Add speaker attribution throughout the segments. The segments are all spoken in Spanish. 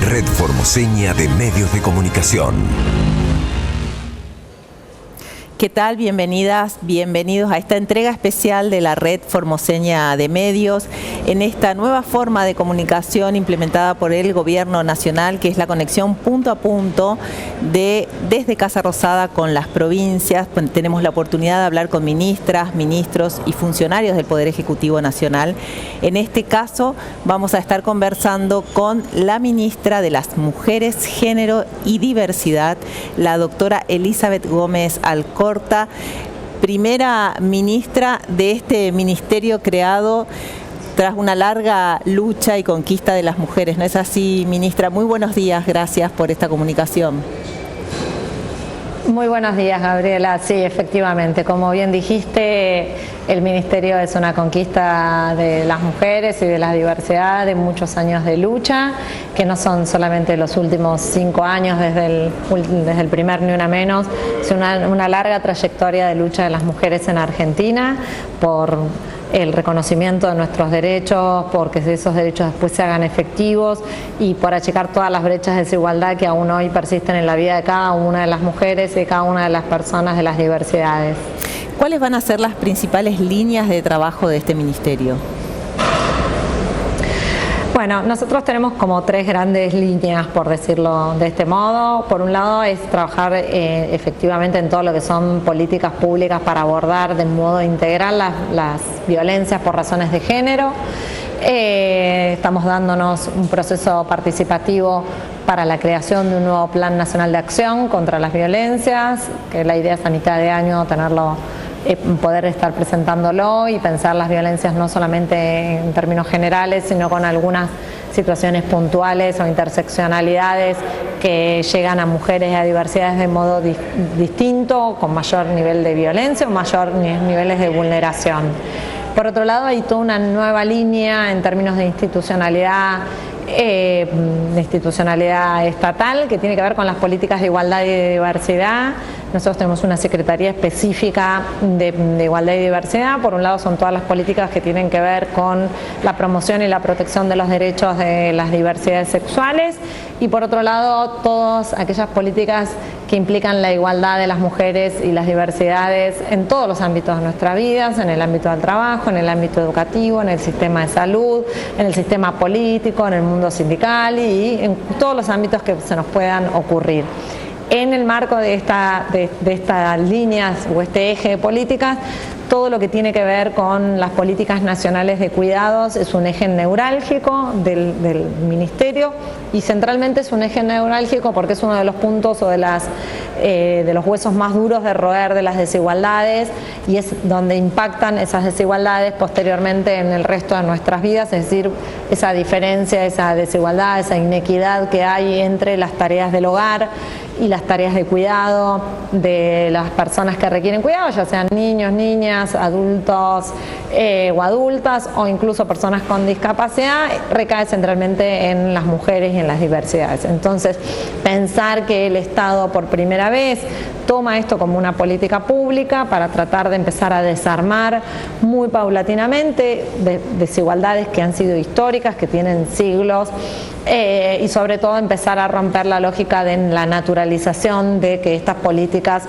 Speaker 1: Red Formoseña de Medios de Comunicación.
Speaker 2: ¿Qué tal? Bienvenidas, bienvenidos a esta entrega especial de la Red Formoseña de Medios en esta nueva forma de comunicación implementada por el Gobierno Nacional, que es la conexión punto a punto desde Casa Rosada con las provincias. Tenemos la oportunidad de hablar con ministras, ministros y funcionarios del Poder Ejecutivo Nacional. En este caso vamos a estar conversando con la ministra de las Mujeres, Género y Diversidad, la doctora Elizabeth Gómez Alcorta, primera ministra de este ministerio creado tras una larga lucha y conquista de las mujeres. ¿No es así, ministra? Muy buenos días, gracias por esta comunicación.
Speaker 3: Muy buenos días, Gabriela. Sí, efectivamente, como bien dijiste, el ministerio es una conquista de las mujeres y de la diversidad de muchos años de lucha, que no son solamente los últimos 5 años desde el primer Ni Una Menos, sino una larga trayectoria de lucha de las mujeres en Argentina por el reconocimiento de nuestros derechos, porque esos derechos después se hagan efectivos y por achicar todas las brechas de desigualdad que aún hoy persisten en la vida de cada una de las mujeres y de cada una de las personas de las diversidades.
Speaker 2: ¿Cuáles van a ser las principales líneas de trabajo de este ministerio?
Speaker 3: Bueno, nosotros tenemos como 3 grandes líneas, por decirlo de este modo. Por un lado es trabajar efectivamente en todo lo que son políticas públicas para abordar de modo integral las violencias por razones de género. Estamos dándonos un proceso participativo para la creación de un nuevo Plan Nacional de Acción contra las Violencias, que la idea es a mitad de año tenerlo, poder estar presentándolo y pensar las violencias no solamente en términos generales, sino con algunas situaciones puntuales o interseccionalidades que llegan a mujeres y a diversidades de modo distinto, con mayor nivel de violencia o mayor niveles de vulneración. Por otro lado, hay toda una nueva línea en términos de institucionalidad estatal, que tiene que ver con las políticas de igualdad y de diversidad. Nosotros tenemos una secretaría específica de igualdad y diversidad. Por un lado son todas las políticas que tienen que ver con la promoción y la protección de los derechos de las diversidades sexuales, y por otro lado todas aquellas políticas que implican la igualdad de las mujeres y las diversidades en todos los ámbitos de nuestras vidas, en el ámbito del trabajo, en el ámbito educativo, en el sistema de salud, en el sistema político, en el mundo sindical y en todos los ámbitos que se nos puedan ocurrir. En el marco de estas líneas o este eje de políticas, todo lo que tiene que ver con las políticas nacionales de cuidados es un eje neurálgico del ministerio, y centralmente es un eje neurálgico porque es uno de los puntos o de los huesos más duros de roer de las desigualdades, y es donde impactan esas desigualdades posteriormente en el resto de nuestras vidas, es decir, esa diferencia, esa desigualdad, esa inequidad que hay entre las tareas del hogar y las tareas de cuidado de las personas que requieren cuidado, ya sean niños, niñas, adultos o adultas, o incluso personas con discapacidad, recae centralmente en las mujeres y en las diversidades. Entonces, pensar que el Estado por primera vez toma esto como una política pública para tratar de empezar a desarmar muy paulatinamente desigualdades que han sido históricas, que tienen siglos, y sobre todo empezar a romper la lógica de la naturalización de que estas políticas,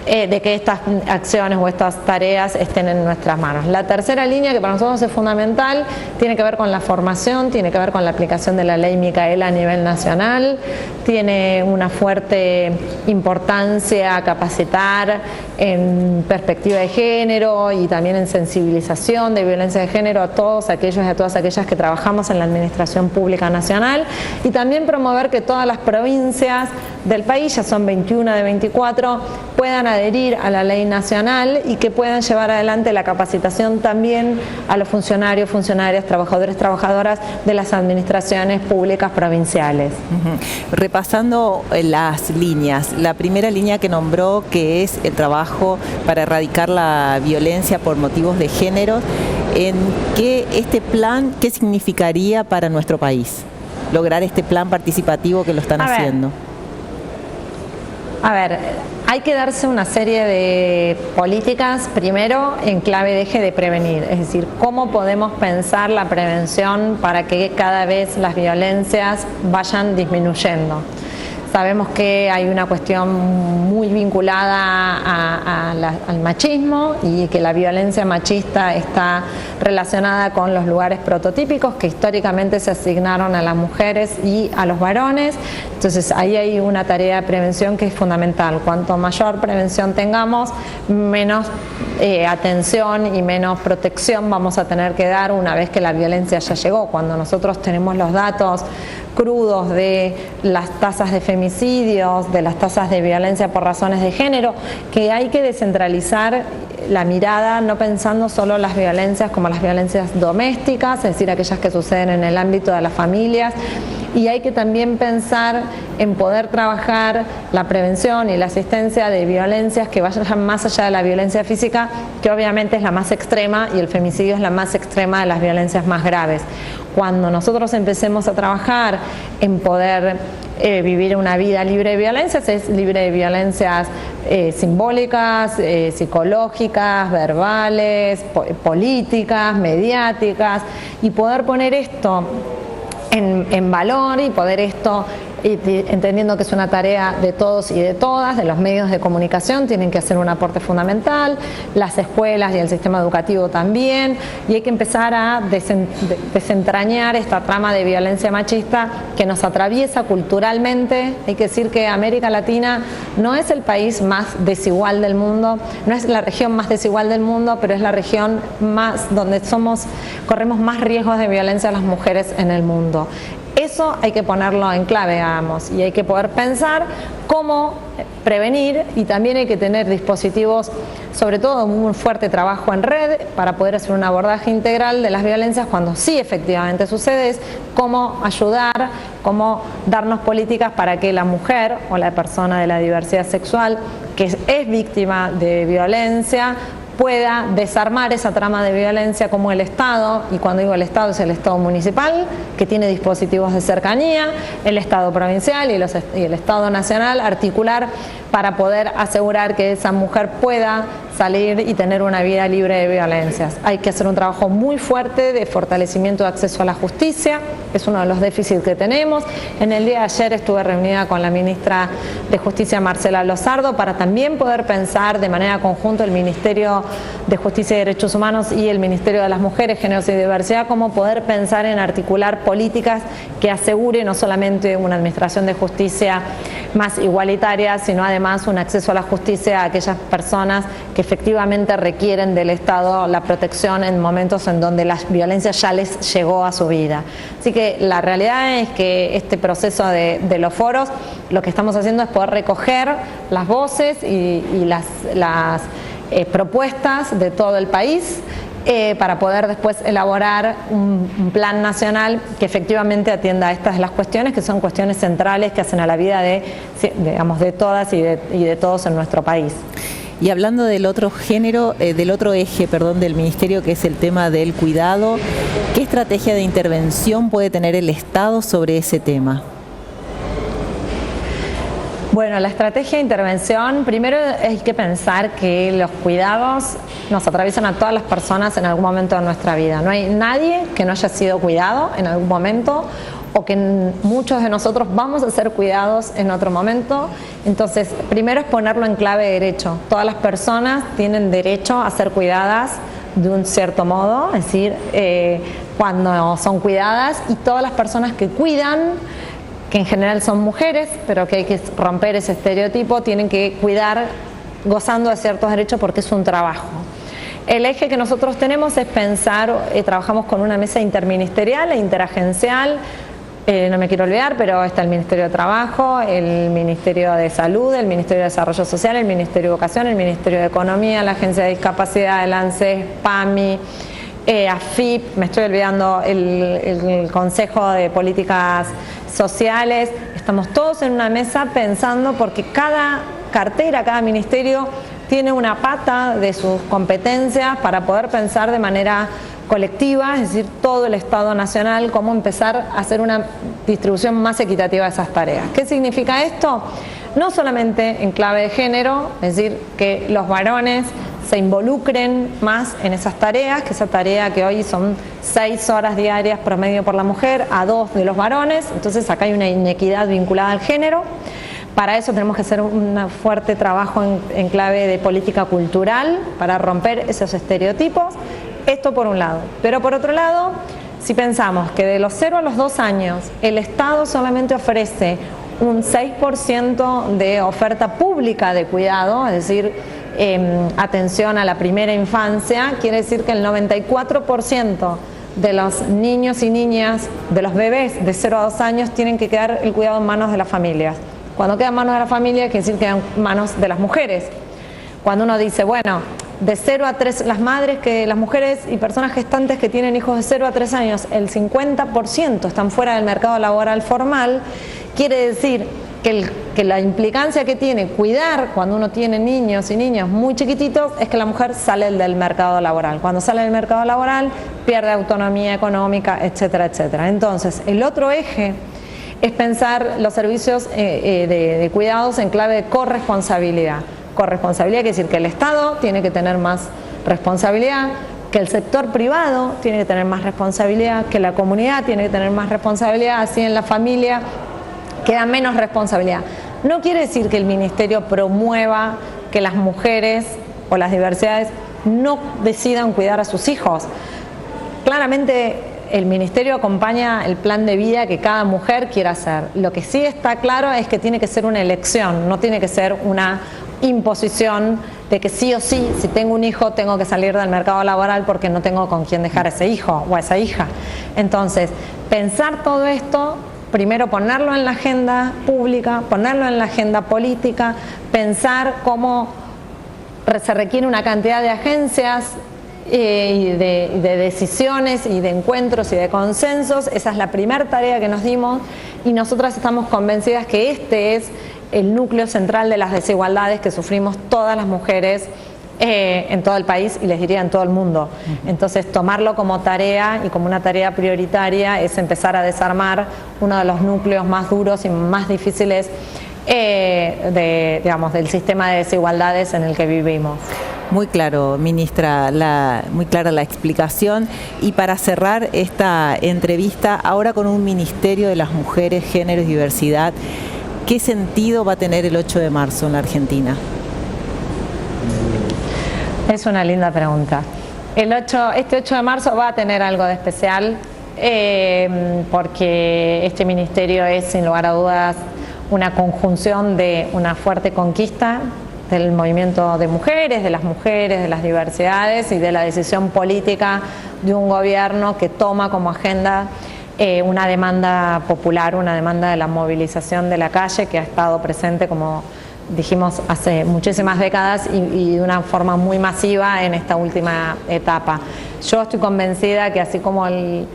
Speaker 3: de que estas acciones o estas tareas estén en nuestras manos. La tercera línea, que para nosotros es fundamental, tiene que ver con la formación, tiene que ver con la aplicación de la ley Micaela a nivel nacional, tiene una fuerte importancia a capacitar en perspectiva de género y también en sensibilización de violencia de género a todos aquellos y a todas aquellas que trabajamos en la Administración Pública Nacional, y también promover que todas las provincias del país, ya son 21 de 24, puedan adherir a la ley nacional y que puedan llevar adelante la capacitación también a los funcionarios, funcionarias, trabajadores, trabajadoras de las administraciones públicas provinciales.
Speaker 2: Repasando las líneas, la primera línea que nombró, que es el trabajo para erradicar la violencia por motivos de género, ¿en qué este plan, qué significaría para nuestro país lograr este plan participativo que lo están haciendo?
Speaker 3: A ver, hay que darse una serie de políticas, primero en clave de eje de prevenir, es decir, cómo podemos pensar la prevención para que cada vez las violencias vayan disminuyendo. Sabemos que hay una cuestión muy vinculada al machismo y que la violencia machista está relacionada con los lugares prototípicos que históricamente se asignaron a las mujeres y a los varones. Entonces ahí hay una tarea de prevención que es fundamental. Cuanto mayor prevención tengamos, menos atención y menos protección vamos a tener que dar una vez que la violencia ya llegó. Cuando nosotros tenemos los datos crudos de las tasas de femicidios, de las tasas de violencia por razones de género, que hay que descentralizar la mirada, no pensando solo las violencias como las violencias domésticas, es decir, aquellas que suceden en el ámbito de las familias, y hay que también pensar en poder trabajar la prevención y la asistencia de violencias que vayan más allá de la violencia física, que obviamente es la más extrema y el femicidio es la más extrema de las violencias más graves. Cuando nosotros empecemos a trabajar en poder vivir una vida libre de violencias, es libre de violencias simbólicas, psicológicas, verbales, políticas, mediáticas, y poder poner esto en valor y poder esto, entendiendo que es una tarea de todos y de todas, de los medios de comunicación tienen que hacer un aporte fundamental, las escuelas y el sistema educativo también, y hay que empezar a desentrañar esta trama de violencia machista que nos atraviesa culturalmente. Hay que decir que América Latina no es el país más desigual del mundo, no es la región más desigual del mundo, pero es la región más donde corremos más riesgos de violencia a las mujeres en el mundo. Eso hay que ponerlo en clave, digamos, y hay que poder pensar cómo prevenir, y también hay que tener dispositivos, sobre todo un fuerte trabajo en red para poder hacer un abordaje integral de las violencias cuando sí efectivamente sucede, es cómo ayudar, cómo darnos políticas para que la mujer o la persona de la diversidad sexual que es víctima de violencia pueda desarmar esa trama de violencia, como el Estado, y cuando digo el Estado es el Estado municipal, que tiene dispositivos de cercanía, el Estado provincial y el Estado nacional, articular para poder asegurar que esa mujer pueda salir y tener una vida libre de violencias. Hay que hacer un trabajo muy fuerte de fortalecimiento de acceso a la justicia, es uno de los déficits que tenemos. En el día de ayer estuve reunida con la ministra de Justicia, Marcela Lozardo, para también poder pensar de manera conjunta el Ministerio de Justicia y Derechos Humanos y el Ministerio de las Mujeres, Géneros y Diversidad, cómo poder pensar en articular políticas que asegure no solamente una administración de justicia más igualitaria, sino además un acceso a la justicia a aquellas personas que efectivamente requieren del Estado la protección en momentos en donde la violencia ya les llegó a su vida. Así que la realidad es que este proceso de los foros, lo que estamos haciendo es poder recoger las voces y las propuestas de todo el país para poder después elaborar un plan nacional que efectivamente atienda a estas de las cuestiones, que son cuestiones centrales que hacen a la vida de todas y de todos en nuestro país.
Speaker 2: Y hablando del otro género, del otro eje, del ministerio, que es el tema del cuidado, ¿qué estrategia de intervención puede tener el Estado sobre ese tema?
Speaker 3: Bueno, la estrategia de intervención, primero hay que pensar que los cuidados nos atraviesan a todas las personas en algún momento de nuestra vida. No hay nadie que no haya sido cuidado en algún momento, o que muchos de nosotros vamos a ser cuidados en otro momento. Entonces, primero es ponerlo en clave de derecho. Todas las personas tienen derecho a ser cuidadas de un cierto modo, es decir, cuando son cuidadas, y todas las personas que cuidan, que en general son mujeres, pero que hay que romper ese estereotipo, tienen que cuidar gozando de ciertos derechos porque es un trabajo. El eje que nosotros tenemos es pensar, trabajamos con una mesa interministerial e interagencial, no me quiero olvidar, pero está el Ministerio de Trabajo, el Ministerio de Salud, el Ministerio de Desarrollo Social, el Ministerio de Educación, el Ministerio de Economía, la Agencia de Discapacidad, el ANSES, PAMI, AFIP, me estoy olvidando, el Consejo de Políticas Sociales. Estamos todos en una mesa pensando, porque cada cartera, cada ministerio tiene una pata de sus competencias para poder pensar de manera colectiva, es decir, todo el Estado Nacional, cómo empezar a hacer una distribución más equitativa de esas tareas. ¿Qué significa esto? no solamente en clave de género, es decir, que los varones se involucren más en esas tareas, que esa tarea que hoy son 6 horas diarias promedio por la mujer a 2 de los varones, entonces acá hay una inequidad vinculada al género. Para eso tenemos que hacer un fuerte trabajo en clave de política cultural para romper esos estereotipos. Esto por un lado. Pero por otro lado, si pensamos que de los 0 a los 2 años el Estado solamente ofrece un 6% de oferta pública de cuidado, es decir, atención a la primera infancia, quiere decir que el 94% de los niños y niñas, de los bebés de 0 a 2 años, tienen que quedar el cuidado en manos de las familias. Cuando queda en manos de la familia, quiere decir que quedan en manos de las mujeres. Cuando uno dice, bueno, de 0 a 3, las mujeres y personas gestantes que tienen hijos de 0 a 3 años, el 50% están fuera del mercado laboral formal, quiere decir que la implicancia que tiene cuidar cuando uno tiene niños y niñas muy chiquititos es que la mujer sale del mercado laboral. Cuando sale del mercado laboral pierde autonomía económica, etcétera, etcétera. Entonces, el otro eje es pensar los servicios de cuidados en clave de corresponsabilidad. Corresponsabilidad quiere decir que el Estado tiene que tener más responsabilidad, que el sector privado tiene que tener más responsabilidad, que la comunidad tiene que tener más responsabilidad, así en la familia queda menos responsabilidad. No quiere decir que el Ministerio promueva que las mujeres o las diversidades no decidan cuidar a sus hijos. Claramente el Ministerio acompaña el plan de vida que cada mujer quiera hacer. Lo que sí está claro es que tiene que ser una elección, no tiene que ser una imposición de que sí o sí, si tengo un hijo, tengo que salir del mercado laboral porque no tengo con quién dejar a ese hijo o a esa hija. Entonces, pensar todo esto, primero ponerlo en la agenda pública, ponerlo en la agenda política, pensar cómo se requiere una cantidad de agencias y de decisiones y de encuentros y de consensos. Esa es la primera tarea que nos dimos y nosotras estamos convencidas que este es el núcleo central de las desigualdades que sufrimos todas las mujeres en todo el país y les diría en todo el mundo. Entonces tomarlo como tarea y como una tarea prioritaria es empezar a desarmar uno de los núcleos más duros y más difíciles del sistema de desigualdades en el que vivimos.
Speaker 2: Muy claro, ministra, muy clara la explicación. Y para cerrar esta entrevista, ahora con un Ministerio de las Mujeres, Género y Diversidad, ¿qué sentido va a tener el 8 de marzo en la Argentina?
Speaker 3: Es una linda pregunta. Este 8 de marzo va a tener algo de especial porque este ministerio es, sin lugar a dudas, una conjunción de una fuerte conquista del movimiento de mujeres, de las diversidades y de la decisión política de un gobierno que toma como agenda una demanda popular, una demanda de la movilización de la calle que ha estado presente, como dijimos, hace muchísimas décadas y de una forma muy masiva en esta última etapa. Yo estoy convencida que así como el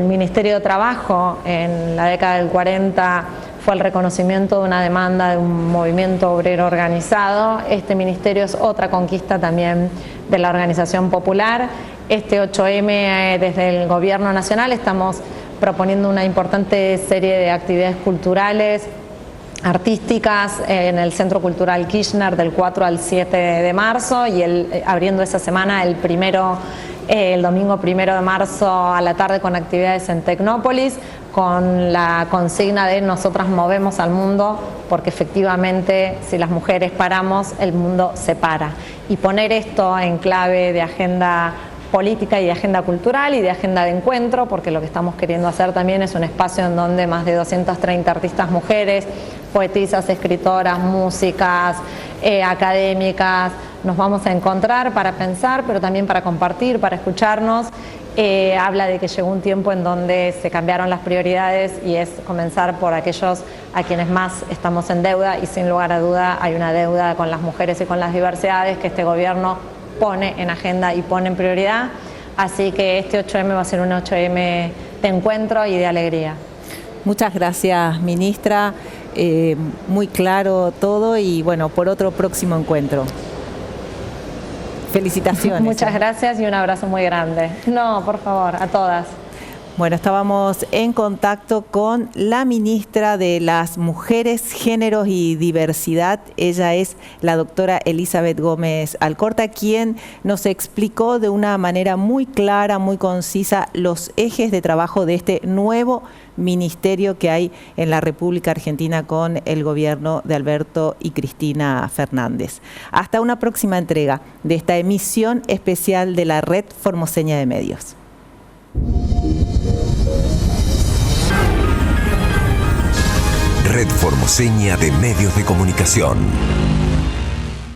Speaker 3: Ministerio de Trabajo en la década del 40 fue el reconocimiento de una demanda de un movimiento obrero organizado, este ministerio es otra conquista también de la organización popular. Este 8M desde el Gobierno Nacional estamos proponiendo una importante serie de actividades culturales, artísticas en el Centro Cultural Kirchner del 4 al 7 de marzo y abriendo esa semana el domingo 1 de marzo a la tarde con actividades en Tecnópolis, con la consigna de nosotras movemos al mundo, porque efectivamente si las mujeres paramos, el mundo se para. Y poner esto en clave de agenda política y de agenda cultural y de agenda de encuentro, porque lo que estamos queriendo hacer también es un espacio en donde más de 230 artistas mujeres, poetisas, escritoras, músicas, académicas, nos vamos a encontrar para pensar, pero también para compartir, para escucharnos. Habla de que llegó un tiempo en donde se cambiaron las prioridades y es comenzar por aquellos a quienes más estamos en deuda y sin lugar a duda hay una deuda con las mujeres y con las diversidades que este gobierno pone en agenda y pone en prioridad. Así que este 8M va a ser un 8M de encuentro y de alegría.
Speaker 2: Muchas gracias, ministra. Muy claro todo y bueno, por otro próximo encuentro. Felicitaciones.
Speaker 3: Muchas gracias y un abrazo muy grande. No, por favor, a todas.
Speaker 2: Bueno, estábamos en contacto con la ministra de las Mujeres, Géneros y Diversidad. Ella es la doctora Elizabeth Gómez Alcorta, quien nos explicó de una manera muy clara, muy concisa, los ejes de trabajo de este nuevo ministerio que hay en la República Argentina con el gobierno de Alberto y Cristina Fernández. Hasta una próxima entrega de esta emisión especial de la Red Formoseña de Medios.
Speaker 1: Red Formoseña de Medios de Comunicación.